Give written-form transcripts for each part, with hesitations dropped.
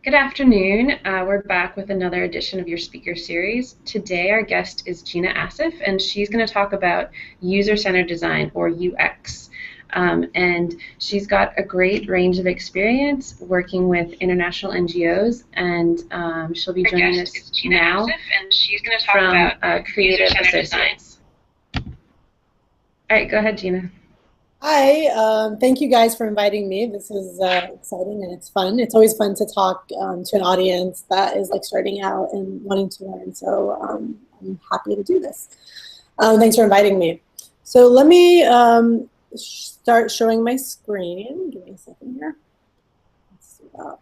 Good afternoon. We're back with another edition of your speaker series. Today, our guest is Gina Assaf, and she's going to talk about user-centered design, or UX. And she's got a great range of experience working with international NGOs, and she'll be joining us now and she's going to talk from about Creative user-centered design. Associates. All right, go ahead, Gina. Hi, thank you guys for inviting me. This is exciting and it's fun. It's always fun to talk to an audience that is like starting out and wanting to learn. So I'm happy to do this. Thanks for inviting me. So let me start showing my screen. Give me a second here. Let's see that.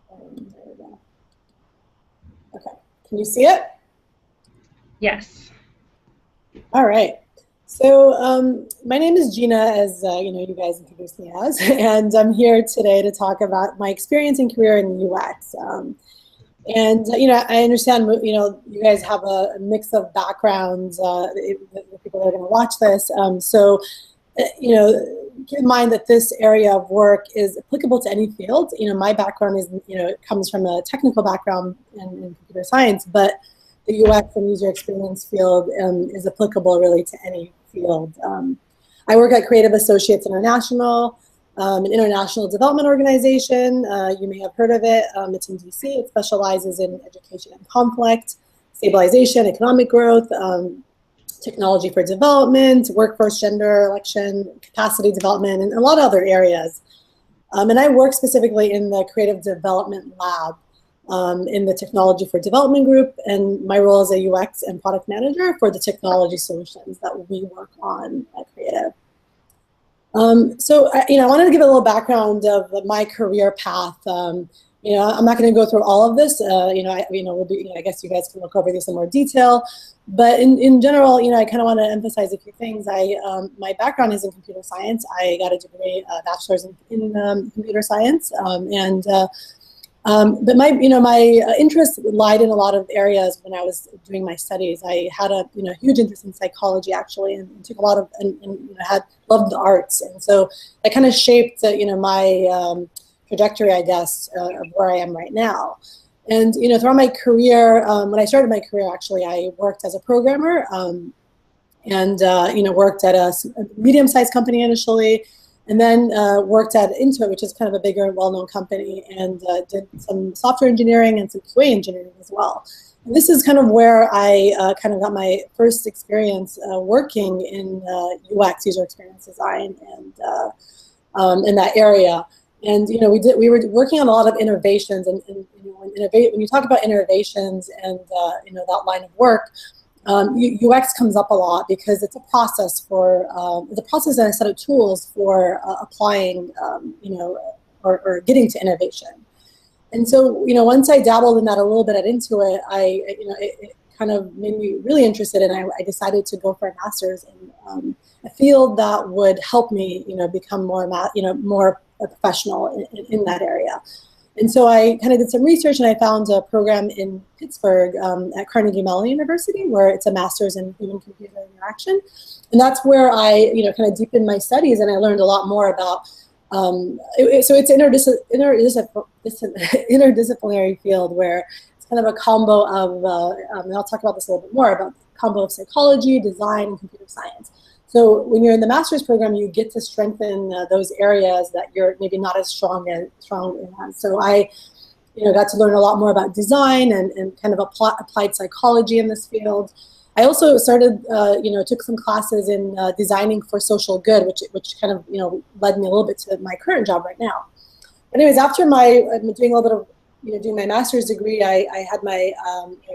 There we go. Okay, can you see it? Yes. All right. So my name is Gina, as you guys introduced me as, and I'm here today to talk about my experience and career in UX. I understand, you guys have a mix of backgrounds, the people that are going to watch this. Keep in mind that this area of work is applicable to any field. My background is, it comes from a technical background in computer science, but the UX and user experience field is applicable really to any field. I work at Creative Associates International, an international development organization. You may have heard of it. It's in DC. It specializes in education and conflict, stabilization, economic growth, technology for development, workforce, gender, election, capacity development, and a lot of other areas. And I work specifically in the Creative Development Lab in the Technology for Development group, and my role is a UX and product manager for the technology solutions that we work on at Creative. I wanted to give a little background of my career path. I'm not going to go through all of this. I guess you guys can look over this in more detail. But in general, I kind of want to emphasize a few things. My background is in computer science. I got a degree, a bachelor's in computer science, but my interest lied in a lot of areas when I was doing my studies. I had a huge interest in psychology actually, and took a lot of loved the arts, and so that kind of shaped my trajectory, I guess, of where I am right now. And throughout my career, when I started my career, actually, I worked as a programmer, worked at a medium-sized company initially. And then worked at Intuit, which is kind of a bigger and well-known company, and did some software engineering and some QA engineering as well. And this is kind of where I kind of got my first experience working in UX, user experience design, and in that area. And we were working on a lot of innovations, and when you talk about innovations and that line of work, UX comes up a lot because it's a process for and a set of tools for applying, or getting to innovation. And so, once I dabbled in that a little bit at Intuit, it kind of made me really interested, and I decided to go for a master's in a field that would help me, become more professional in that area. And so I kind of did some research, and I found a program in Pittsburgh at Carnegie Mellon University, where it's a master's in human-computer interaction. And that's where I, kind of deepened my studies, and I learned a lot more about. So it's an interdisciplinary field where it's kind of a combo of, and I'll talk about this a little bit more, about a combo of psychology, design, and computer science. So when you're in the master's program, you get to strengthen those areas that you're maybe not as strong in. So I, got to learn a lot more about design and kind of applied psychology in this field. I also started, took some classes in designing for social good, which kind of, led me a little bit to my current job right now. But anyways, after doing a little bit of, doing my master's degree, I had my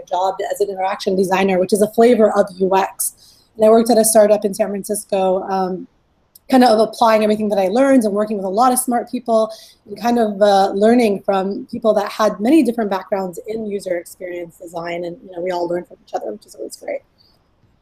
job as an interaction designer, which is a flavor of UX. And I worked at a startup in San Francisco, kind of applying everything that I learned and working with a lot of smart people, and kind of learning from people that had many different backgrounds in user experience design. And we all learn from each other, which is always great.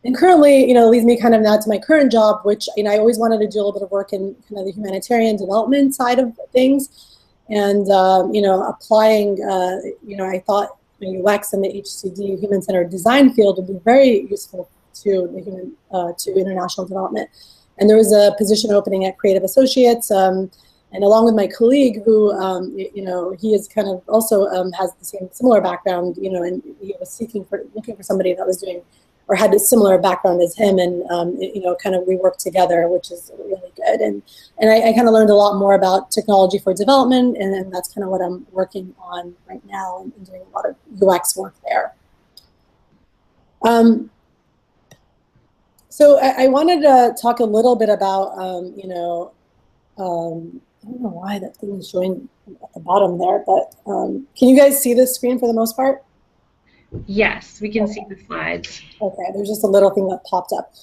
And currently, leads me kind of now to my current job, which I always wanted to do a little bit of work in kind of the humanitarian development side of things, and applying. I thought UX and the HCD, human-centered design field, would be very useful to the to international development. And there was a position opening at Creative Associates, And along with my colleague, who he is kind of also has the same similar background, and he was looking for somebody that was doing or had a similar background as him, and kind of we worked together, which is really good. And I kind of learned a lot more about technology for development, and that's kind of what I'm working on right now, and doing a lot of UX work there. So I wanted to talk a little bit about I don't know why that thing is showing at the bottom there, but can you guys see this screen for the most part? Yes, we can see the slides. Okay, there's just a little thing that popped up.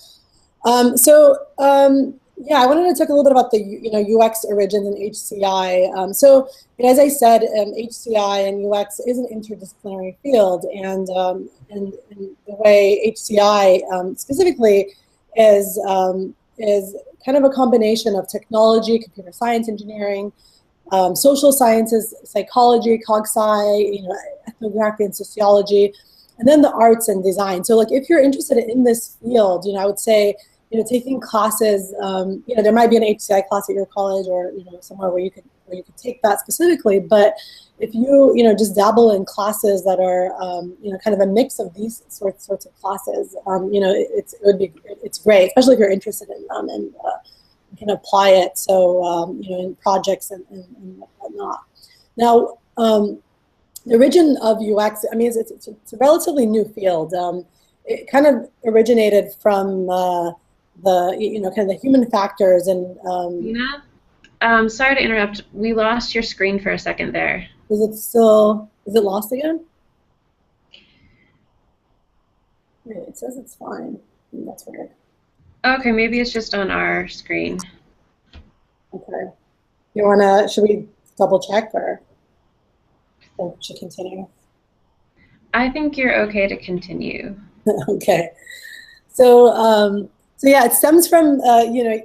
Yeah, I wanted to talk a little bit about the UX origins in HCI. As I said, HCI and UX is an interdisciplinary field, and the way HCI specifically is kind of a combination of technology, computer science, engineering, social sciences, psychology, cog-sci, ethnography and sociology, and then the arts and design. So like if you're interested in this field, I would say, taking classes, there might be an HCI class at your college or, somewhere where you could take that specifically. But if you, just dabble in classes that are, kind of a mix of these sorts of classes, it's great, especially if you're interested in them and you can apply it. So, in projects and whatnot. Now, the origin of UX, I mean, it's a relatively new field. It kind of originated from kind of the human factors and. Gina, sorry to interrupt. We lost your screen for a second there. Is it lost again? Wait, it says it's fine. That's weird. Okay, maybe it's just on our screen. Okay. Should we double check or should continue? I think you're okay to continue. Okay. So yeah, it stems from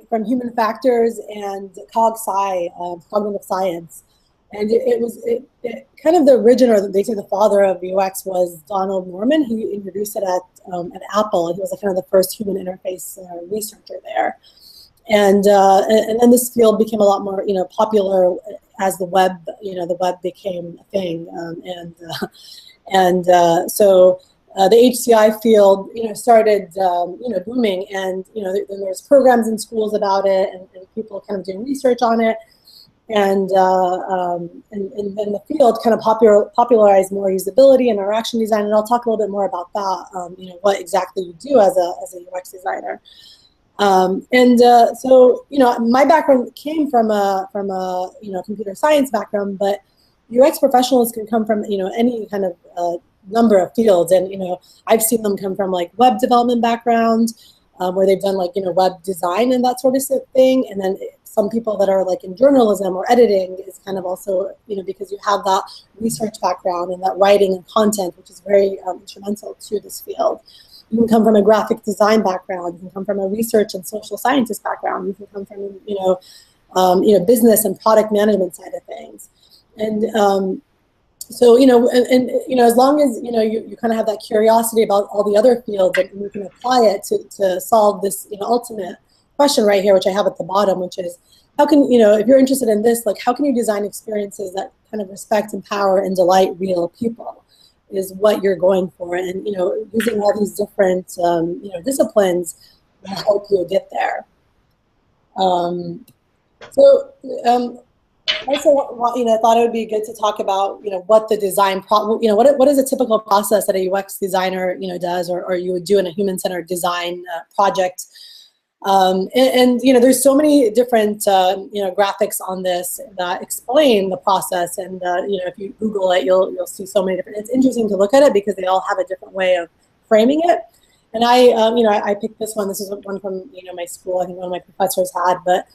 from human factors and cog-sci, cognitive science, and it kind of the origin, or they say the father of UX was Donald Norman. He introduced it at Apple. He was kind of the first human interface researcher there, and then this field became a lot more popular as the web became a thing, so. The HCI field, started, booming, and then there's programs in schools about it, and people kind of doing research on it, and the field kind of popularized more usability and interaction design, and I'll talk a little bit more about that. What exactly you do as a UX designer, so my background came from a computer science background, but UX professionals can come from any kind of number of fields, and I've seen them come from like web development background, where they've done like web design and that sort of thing, and then some people that are like in journalism or editing is kind of also because you have that research background and that writing and content, which is very instrumental to this field. You can come from a graphic design background, you can come from a research and social scientist background, you can come from business and product management side of things, and so, as long as, you kind of have that curiosity about all the other fields, and you can apply it to solve this, ultimate question right here, which I have at the bottom, which is, how can, if you're interested in this, like, how can you design experiences that kind of respect, empower, and delight real people is what you're going for. And, using all these different, disciplines will help you get there. Also, I thought it would be good to talk about, what the design what is a typical process that a UX designer, does, or you would do in a human-centered design project. There's so many different, graphics on this that explain the process, and if you Google it, you'll see so many different. It's interesting to look at it because they all have a different way of framing it. And I picked this one. This is one from my school. I think one of my professors had, but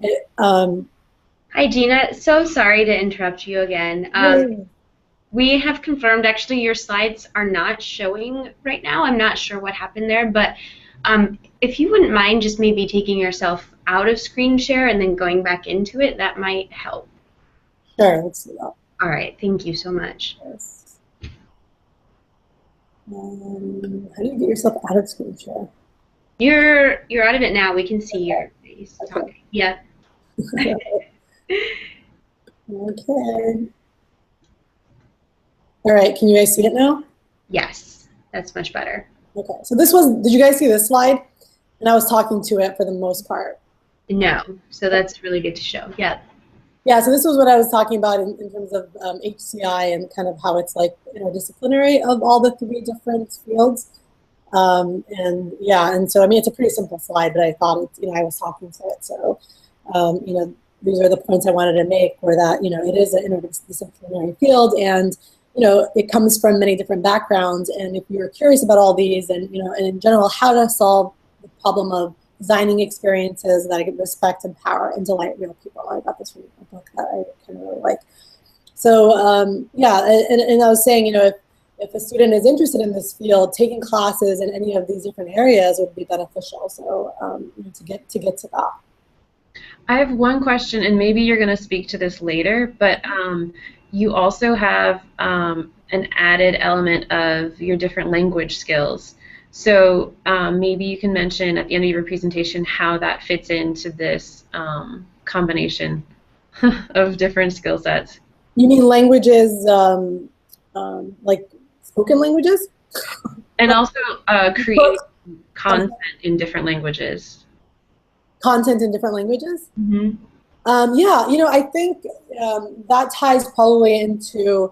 it. Hi, Gina. So sorry to interrupt you again. We have confirmed, actually, your slides are not showing right now. I'm not sure what happened there, but if you wouldn't mind just maybe taking yourself out of screen share and then going back into it, that might help. Sure, let's do that. All right, thank you so much. Yes. How do you get yourself out of screen share? You're out of it now. We can see your face. Okay. Yeah. Okay. All right, can you guys see it now? Yes, that's much better. Okay, so this was, did you guys see this slide? And I was talking to it for the most part. No, so that's really good to show. Yeah. Yeah, so this was what I was talking about in terms of HCI and kind of how it's like interdisciplinary of all the three different fields. And yeah, and so I mean, it's a pretty simple slide, but I thought it's, I was talking to it. So, these are the points I wanted to make, where that, it is an interdisciplinary field, and, it comes from many different backgrounds. And if you're curious about all these and, and in general, how to solve the problem of designing experiences that respect, empower, and delight real people. I got this from a book that I kind of really like. So yeah, and I was saying, if a student is interested in this field, taking classes in any of these different areas would be beneficial. So to get to that. I have one question, and maybe you're going to speak to this later, but you also have an added element of your different language skills. So maybe you can mention at the end of your presentation how that fits into this combination of different skill sets. You mean languages, like spoken languages? And also create content in different languages. Content in different languages? Mm-hmm. Yeah, I think that ties probably into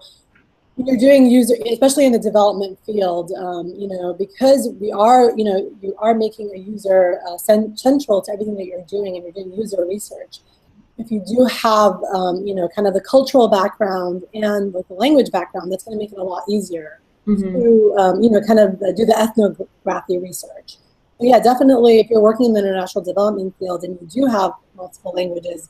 you're doing user, especially in the development field, because we are, you are making a user central to everything that you're doing, and you're doing user research. If you do have, kind of the cultural background and with the language background, that's going to make it a lot easier to, kind of do the ethnography research. But yeah, definitely, if you're working in the international development field and you do have multiple languages,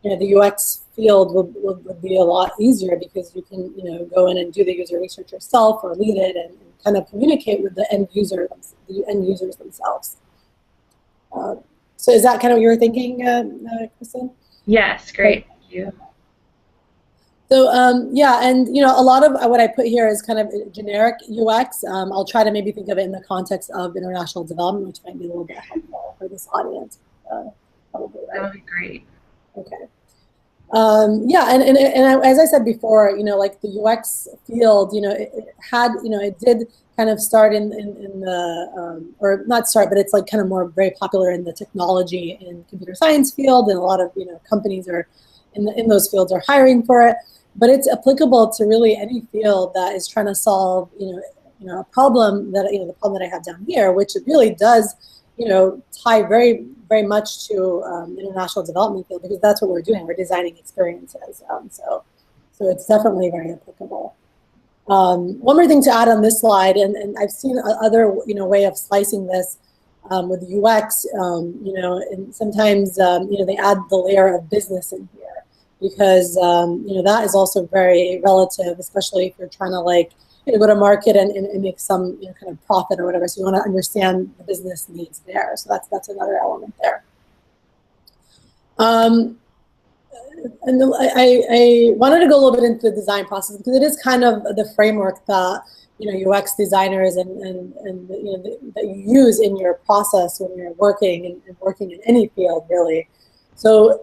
the UX field would be a lot easier, because you can, go in and do the user research yourself or lead it and kind of communicate with the end users themselves. So is that kind of what you were thinking, Kristen? Yes, great. Thank you. So yeah, and a lot of what I put here is kind of generic UX. I'll try to maybe think of it in the context of international development, which might be a little bit helpful for this audience. Probably, right? That would be great. Okay. Yeah, and as I said before, like the UX field, it did kind of start in the, or not start, but it's like kind of more very popular in the technology and computer science field, and a lot of, companies are in those fields are hiring for it. But it's applicable to really any field that is trying to solve, a problem that, the problem that I have down here, which it really does, tie very, very much to international development field, because that's what we're doing. We're designing experiences. So it's definitely very applicable. One more thing to add on this slide, and I've seen other, way of slicing this with UX, and sometimes, they add the layer of business in here, because, that is also very relative, especially if you're trying to go to market and make some kind of profit or whatever. So you want to understand the business needs there. So that's another element there. And I wanted to go a little bit into the design process, because it is kind of the framework that UX designers and that you use in your process when you're working and working in any field, really. So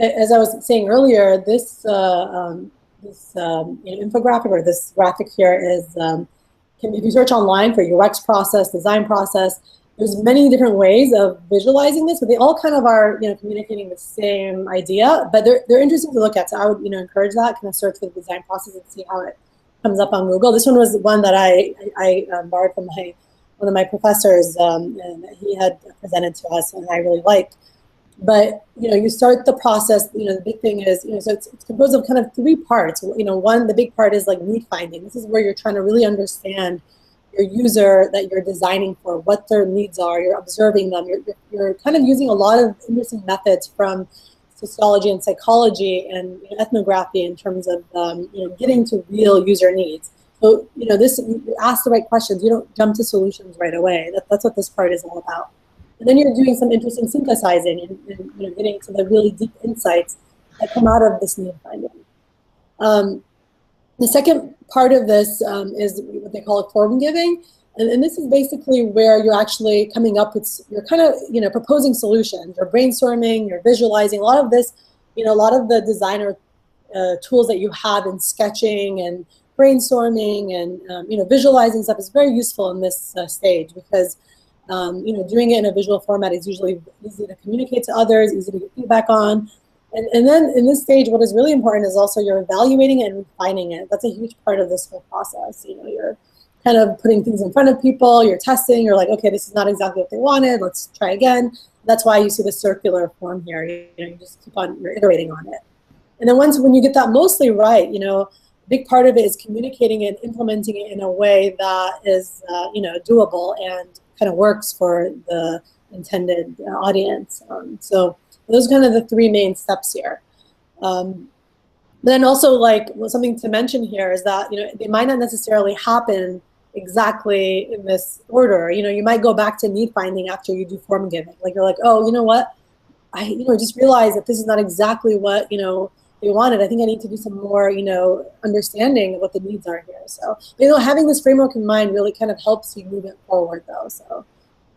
as I was saying earlier, this infographic, or this graphic here, is if you search online for UX process, design process, there's many different ways of visualizing this, but they all kind of are communicating the same idea, but they're interesting to look at. So I would encourage that, kind of search for the design process and see how it comes up on Google. This one was one that I borrowed from one of my professors, and he had presented to us, and I really liked. But you start the process. The big thing is so it's composed of kind of three parts. One, the big part is like need finding. This is where you're trying to really understand your user that you're designing for, what their needs are. You're observing them. You're kind of using a lot of interesting methods from sociology and psychology and ethnography in terms of getting to real user needs. So you ask the right questions. You don't jump to solutions right away. That's what this part is all about. And then you're doing some interesting synthesizing and getting to the really deep insights that come out of this need finding. The second part of this is what they call form giving. And this is basically where you're actually coming up with, you're kind of, proposing solutions. You're brainstorming, you're visualizing. A lot of this, a lot of the designer tools that you have in sketching and brainstorming and visualizing stuff is very useful in this stage, because doing it in a visual format is usually easy to communicate to others, easy to get feedback on. And then in this stage, what is really important is also you're evaluating it and refining it. That's a huge part of this whole process. You're kind of putting things in front of people, you're testing, you're like, okay, this is not exactly what they wanted, let's try again. That's why you see the circular form here. You just keep on, you're iterating on it. And then when you get that mostly right, a big part of it is communicating and implementing it in a way that is, doable and kind of works for the intended audience. So those are kind of the three main steps here. Then also, something to mention here is that, they might not necessarily happen exactly in this order. You might go back to need finding after you do form giving. Like, you're like, oh, you know what? I, just realized that this is not exactly what, they wanted. I think I need to do some more, understanding of what the needs are here. So, having this framework in mind really kind of helps you move it forward, though. So,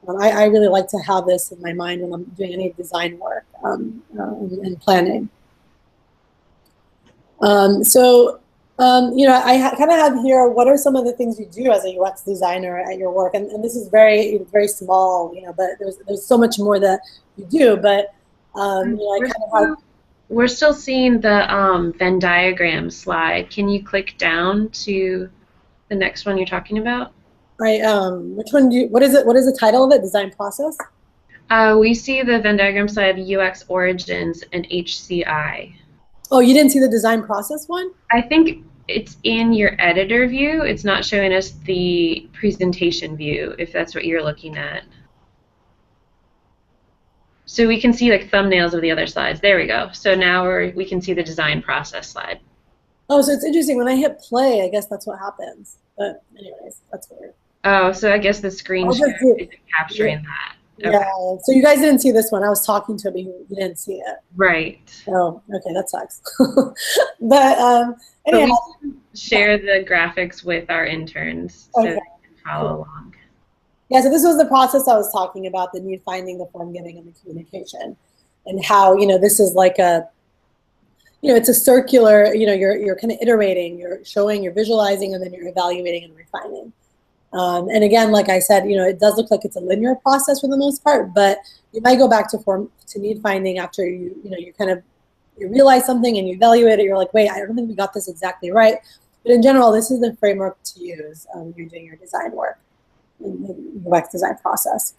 I really like to have this in my mind when I'm doing any design work and planning. I kind of have here, what are some of the things you do as a UX designer at your work? And this is very, very small, but there's so much more that you do. But, I kind of have... We're still seeing the Venn diagram slide. Can you click down to the next one you're talking about? Right. Which one what is it? What is the title of it? Design process? We see the Venn diagram slide, UX origins and HCI. Oh, you didn't see the design process one? I think it's in your editor view. It's not showing us the presentation view, if that's what you're looking at. So we can see thumbnails of the other slides. There we go. So now we can see the design process slide. Oh, so it's interesting. When I hit play, I guess that's what happens. But anyways, that's weird. Oh, so I guess the screen share isn't capturing that. Okay. Yeah, so you guys didn't see this one. I was talking to it, but you didn't see it. Right. Oh, okay, that sucks. But anyhow. So we can share the graphics with our interns so they can follow along. Yeah, so this was the process I was talking about, the need finding, the form giving, and the communication. And how, this is like a, it's a circular, you're kind of iterating, you're showing, you're visualizing, and then you're evaluating and refining. And again, like I said, it does look like it's a linear process for the most part, but you might go back to need finding after you realize something and you evaluate it. You're like, wait, I don't think we got this exactly right. But in general, this is the framework to use when you're doing your design work in the UX design process.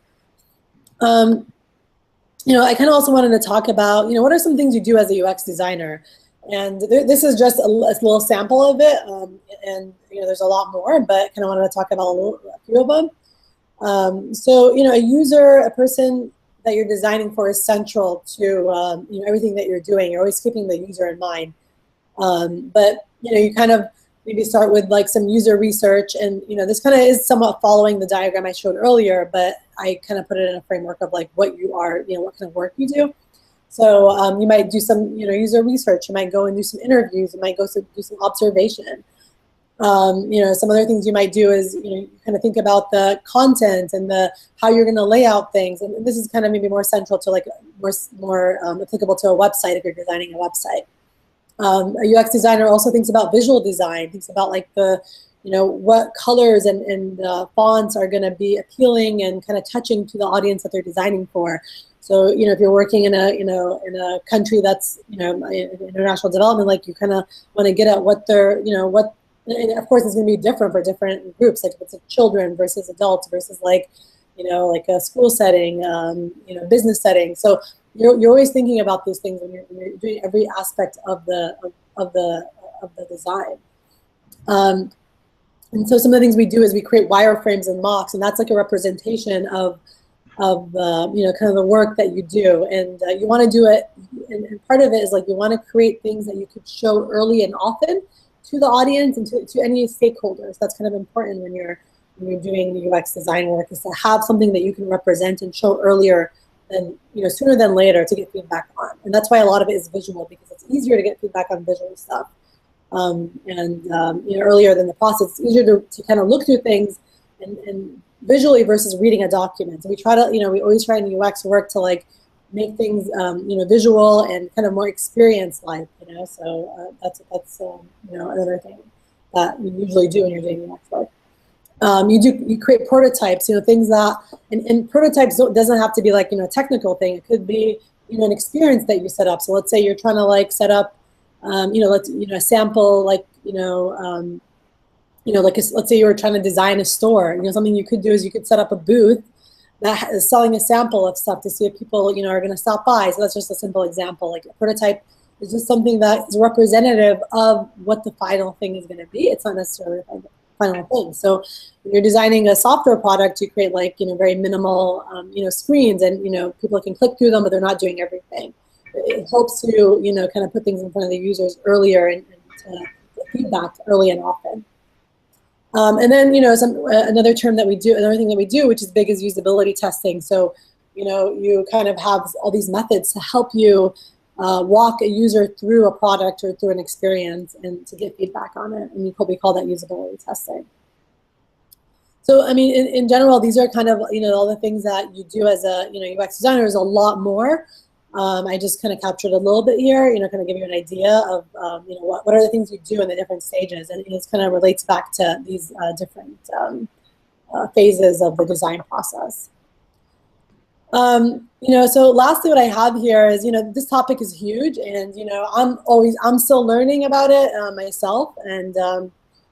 I kind of also wanted to talk about, what are some things you do as a UX designer? And this is just a little sample of it, and there's a lot more, but kind of wanted to talk about a few of them. So a person that you're designing for is central to everything that you're doing. You're always keeping the user in mind. But you kind of maybe start with some user research, and this kind of is somewhat following the diagram I showed earlier, but I kind of put it in a framework of what you are, what kind of work you do. So you might do some, user research. You might go and do some interviews. You might go do some observation. Some other things you might do is, you kind of think about the content and how you're going to lay out things. And this is kind of maybe more central to more applicable to a website if you're designing a website. A UX designer also thinks about visual design. Thinks about what colors and fonts are going to be appealing and kind of touching to the audience that they're designing for. So, if you're working in a country that's, international development, you kind of want to get at what they're, and of course it's going to be different for different groups, if it's children versus adults versus a school setting, business setting. So you're always thinking about these things when you're doing every aspect of the design. And so some of the things we do is we create wireframes and mocks, and that's a representation of kind of the work that you do, and you want to do it, and part of it is you want to create things that you could show early and often to the audience and to any stakeholders. That's kind of important when you're doing the UX design work, is to have something that you can represent and show earlier than, sooner than later, to get feedback on. And that's why a lot of it is visual, because it's easier to get feedback on visual stuff. Earlier than the process, it's easier to kind of look through things and visually versus reading a document. So we try to, we always try in UX work to make things visual and kind of more experience-like. So that's another thing that you usually do when you're doing UX work. You create prototypes, things that, and prototypes doesn't have to be like, a technical thing. It could be, an experience that you set up. So let's say you're trying to like set up, a sample, like, let's say you were trying to design a store. Something you could do is you could set up a booth that is selling a sample of stuff to see if people, are going to stop by. So that's just a simple example. Like a prototype is just something that is representative of what the final thing is going to be. It's not necessarily the final thing. So when you're designing a software product, you create like, very minimal, screens, and, people can click through them, but they're not doing everything. It helps you, kind of put things in front of the users earlier and to get feedback early and often. And then, another thing that we do, which is big, is usability testing. So, you kind of have all these methods to help you walk a user through a product or through an experience and to get feedback on it. And we call that usability testing. So, I mean, in general, these are kind of, all the things that you do as a, UX designer. There's a lot more. I just kind of captured a little bit here, kind of give you an idea of, what are the things you do in the different stages. And it kind of relates back to these different phases of the design process. So lastly, what I have here is, this topic is huge, and, I'm still learning about it myself. And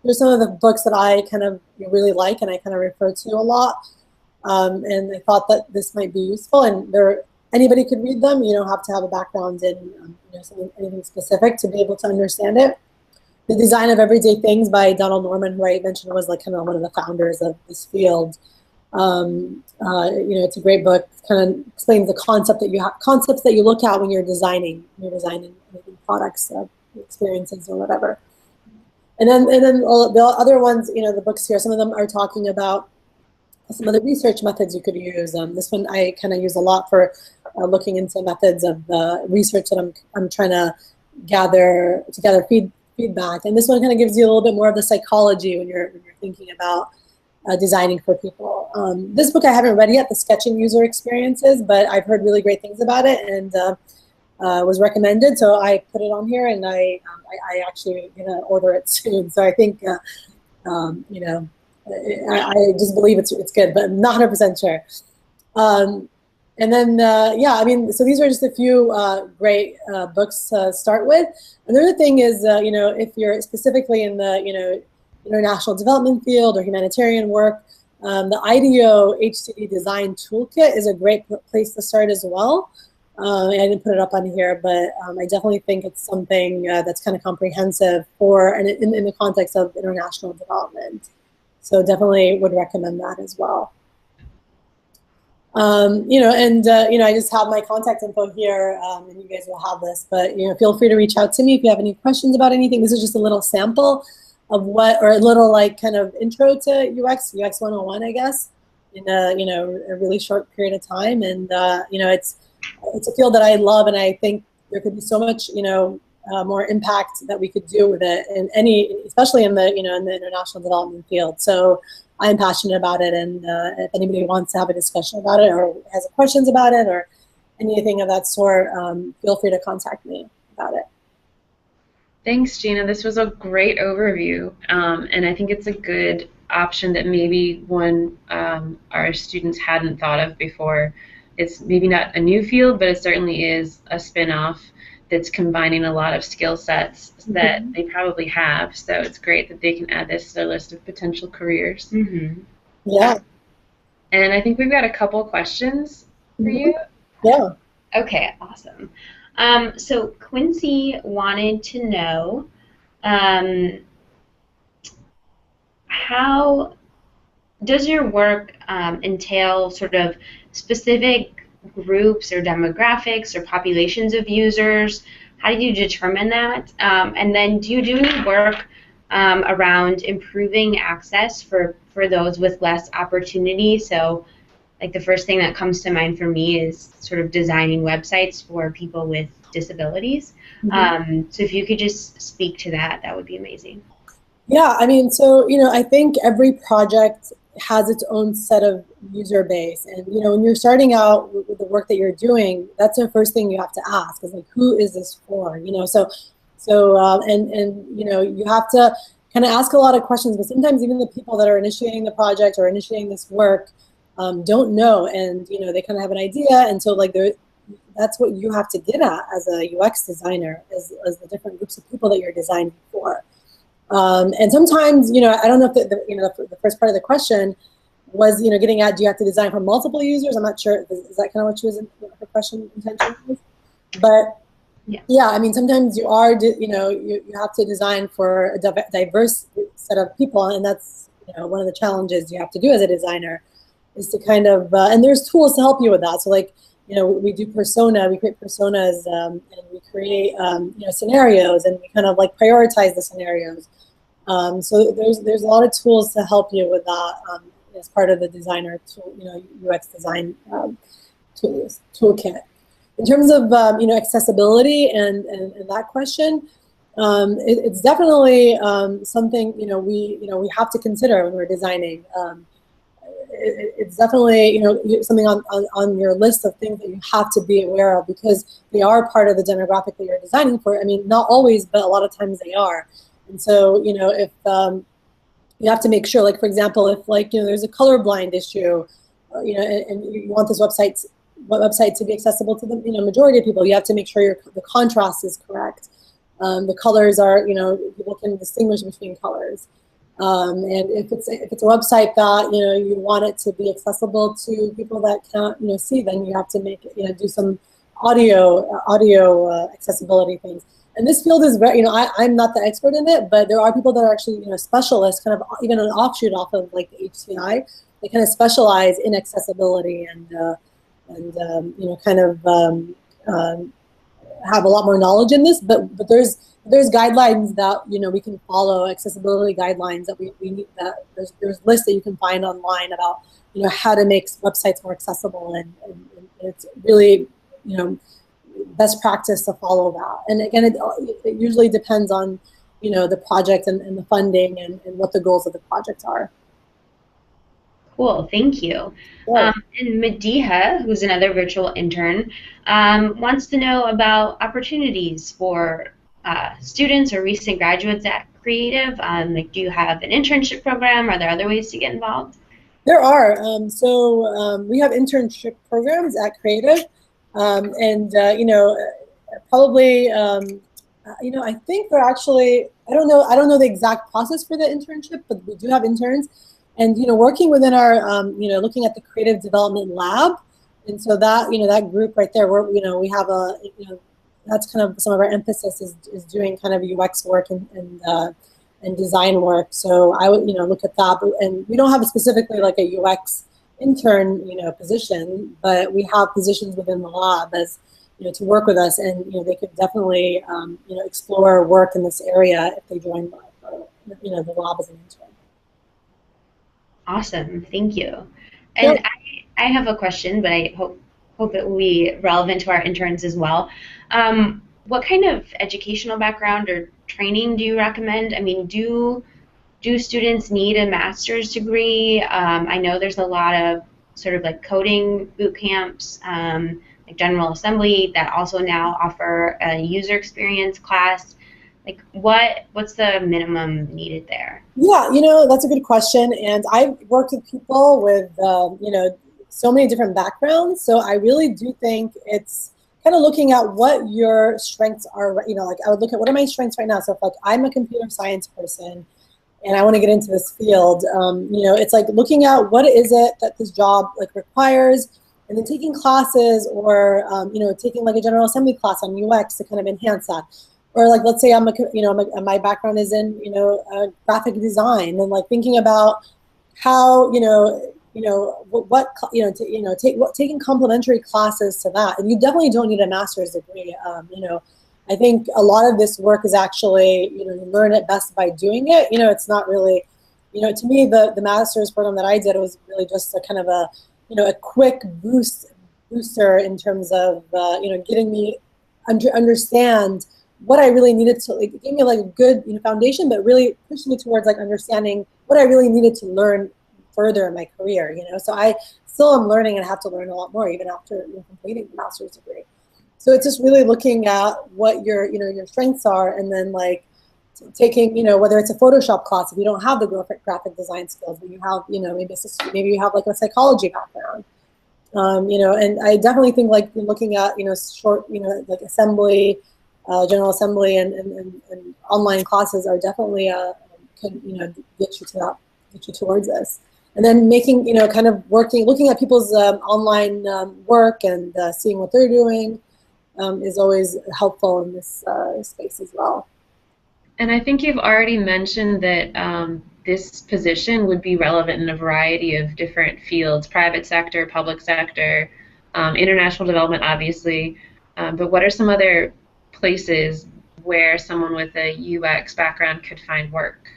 there's some of the books that I kind of really like and I kind of refer to a lot. And I thought that this might be useful, and anybody could read them. You don't have to have a background in anything specific to be able to understand it. The Design of Everyday Things by Donald Norman, who I mentioned was like kind of one of the founders of this field. It's a great book. It kind of explains the concepts that you look at when you're designing products, experiences, or whatever. And then the other ones, the books here, some of them are talking about some of the research methods you could use. This one I kind of use a lot for looking into methods of research that I'm trying to gather feedback. And this one kind of gives you a little bit more of the psychology when you're thinking about designing for people. This book I haven't read yet, The Sketching User Experiences, but I've heard really great things about it, and was recommended, so I put it on here, and I actually gonna order it soon. So I think I just believe it's good, but I'm not 100% sure. And then I mean, so these are just a few great books to start with. Another thing is, if you're specifically in the international development field or humanitarian work, the IDEO HCD Design Toolkit is a great place to start as well. I didn't put it up on here, but I definitely think it's something that's kind of comprehensive and in the context of international development. So definitely would recommend that as well. I just have my contact info here, and you guys will have this, but feel free to reach out to me if you have any questions about anything. This is just a little sample of or a little like kind of intro to UX 101, I guess, in a really short period of time. And it's a field that I love, and I think there could be so much more impact that we could do with it especially in the in the international development field. So I'm passionate about it, and if anybody wants to have a discussion about it or has questions about it or anything of that sort, feel free to contact me about it. Thanks, Gina. This was a great overview, and I think it's a good option that maybe our students hadn't thought of before. It's maybe not a new field, but it certainly is a spin-off that's combining a lot of skill sets that they probably have. So it's great that they can add this to their list of potential careers. Yeah. And I think we've got a couple questions for you. Yeah. Okay, awesome. So Quincy wanted to know, how does your work entail sort of specific groups or demographics or populations of users? How do you determine that? And then do you do any work around improving access for those with less opportunity? So like the first thing that comes to mind for me is sort of designing websites for people with disabilities. So if you could just speak to that, that would be amazing. Yeah, I mean, so, I think every project has its own set of user base. And, you know, when you're starting out with the work that you're doing, that's the first thing you have to ask is like, who is this for? You know, and you know, you have to kind of ask a lot of questions, but sometimes even the people that are initiating the project or initiating this work don't know, and, you know, they kind of have an idea, and so like that's what you have to get at as a UX designer, is the different groups of people that you're designing for. And sometimes, you know, I don't know if the first part of the question was, you know, getting at, do you have to design for multiple users? I'm not sure. Is that kind of what her question intention was? But yeah, I mean, sometimes you are, you know, you have to design for a diverse set of people, and that's, you know, one of the challenges you have to do as a designer is to kind of, and there's tools to help you with that. So like, you know, we do persona, we create personas, and we create, you know, scenarios, and we kind of like prioritize the scenarios. So there's a lot of tools to help you with that as part of the designer tool, you know, UX design toolkit. In terms of you know, accessibility and that question, it's definitely something, you know, we have to consider when we're designing. It's definitely, you know, something on your list of things that you have to be aware of, because they are part of the demographic that you're designing for. I mean, not always, but a lot of times they are. And so, you know, if you have to make sure, like, for example, if, like, you know, there's a colorblind issue, you know, and you want this website to be accessible to the, you know, majority of people, you have to make sure the contrast is correct. The colors are, you know, people can distinguish between colors. And if it's a website that, you know, you want it to be accessible to people that can't, you know, see, then you have to make it, you know, do some audio accessibility things. And this field is very, you know, I'm not the expert in it, but there are people that are actually, you know, specialists, kind of even an offshoot off of like the HCI. They kind of specialize in accessibility and you know, kind of have a lot more knowledge in this. But there's guidelines that, you know, we can follow, accessibility guidelines that we need. That there's lists that you can find online about, you know, how to make websites more accessible, and it's really, you know, best practice to follow that. And again, it usually depends on, you know, the project and the funding and what the goals of the project are. Cool, thank you. Yeah. And Mediha, who's another virtual intern, wants to know about opportunities for students or recent graduates at Creative. Like, do you have an internship program? Are there other ways to get involved? There are. So we have internship programs at Creative, and you know, probably, you know, I think they're actually, I don't know the exact process for the internship, but we do have interns. And, you know, working within our, you know, looking at the creative development lab, and so that, you know, that group right there, where, you know, we have a, you know, that's kind of some of our emphasis is doing kind of UX work and design work. So I would, you know, look at that, and we don't have specifically like a UX intern, you know, position, but we have positions within the lab as, you know, to work with us, and, you know, they could definitely, you know, explore work in this area if they join, you know, the lab as an intern. Awesome, thank you. And Yep. I have a question, but I hope it will be relevant to our interns as well. What kind of educational background or training do you recommend? I mean, do students need a master's degree? I know there's a lot of sort of like coding boot camps, like General Assembly, that also now offer a user experience class. Like, what's the minimum needed there? Yeah, you know, that's a good question. And I've worked with people with, you know, so many different backgrounds. So I really do think it's kind of looking at what your strengths are. You know, like I would look at what are my strengths right now. So if like I'm a computer science person and I want to get into this field, you know, it's like looking at what is it that this job like requires, and then taking classes or, you know, taking like a General Assembly class on UX to kind of enhance that. Or like, let's say my background is in, you know, graphic design, and like thinking about how, taking complementary classes to that. And you definitely don't need a master's degree. You know, I think a lot of this work is actually, you know, you learn it best by doing it. You know, it's not really, you know, to me, the master's program that I did was really just a kind of a, you know, a quick booster in terms of, you know, getting me understand what I really needed to, like, it gave me like a good, you know, foundation, but really pushed me towards like understanding what I really needed to learn further in my career, you know. So I still am learning and have to learn a lot more even after, you know, completing the master's degree. So it's just really looking at what your, you know, your strengths are, and then like taking, you know, whether it's a Photoshop class, if you don't have the graphic design skills, but you have, you know, maybe you have like a psychology background. You know, and I definitely think like looking at, you know, short, you know, like assembly, general assembly and online classes are definitely can, you know, get you to that, get you towards this. And then making, you know, kind of looking at people's online work and seeing what they're doing is always helpful in this space as well. And I think you've already mentioned that this position would be relevant in a variety of different fields, private sector, public sector, international development, obviously. But what are some other places where someone with a UX background could find work?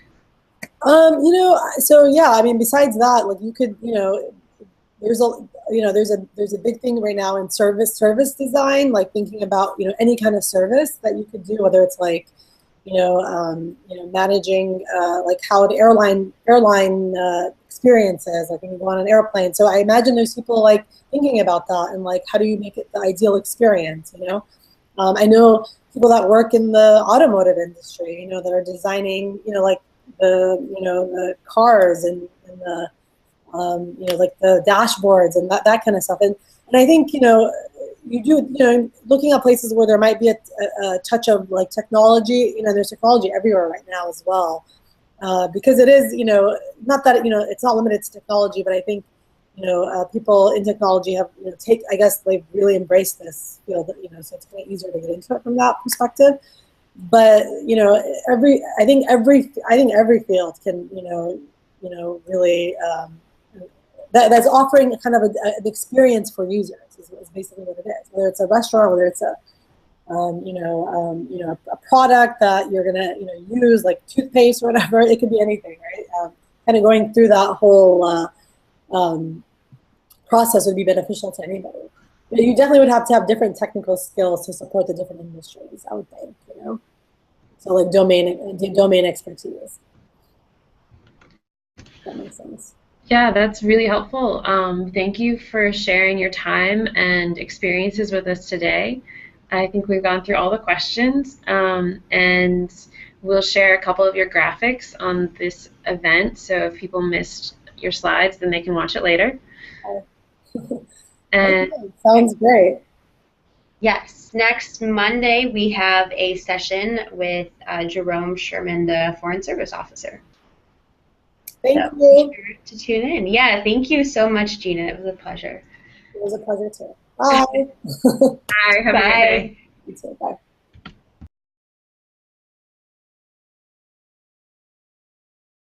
You know, so yeah, I mean, besides that, like you could, you know, there's a, you know, there's a big thing right now in service design, like thinking about, you know, any kind of service that you could do, whether it's like, you know, managing like how an airline experiences, like when you go on an airplane. So I imagine there's people like thinking about that and like how do you make it the ideal experience, you know? I know people that work in the automotive industry, you know, that are designing, you know, like the cars and the you know, like the dashboards and that kind of stuff. And I think, you know, you do, you know, looking at places where there might be a touch of like technology, you know, there's technology everywhere right now as well. Because it is, you know, not that, you know, it's not limited to technology, but I think, you know, people in technology have, you know, I guess they've really embraced this field, you know, so it's kind of easier to get into it from that perspective. But, you know, I think every field can, you know, really, that's offering kind of an experience for users is basically what it is. Whether it's a restaurant, whether it's a you know, a product that you're gonna, you know, use like toothpaste or whatever. It could be anything, right? Kind of going through that whole process would be beneficial to anybody. But you definitely would have to have different technical skills to support the different industries, I would think, you know. So like domain expertise. If that makes sense. Yeah, that's really helpful. Thank you for sharing your time and experiences with us today. I think we've gone through all the questions, and we'll share a couple of your graphics on this event. So if people missed your slides, then they can watch it later. And sounds great. Yes. Next Monday, we have a session with Jerome Sherman, the Foreign Service Officer. Thank you. Be sure to tune in. Yeah, thank you so much, Gina. It was a pleasure. It was a pleasure too. Bye. Bye. Have a good day. You too. Bye.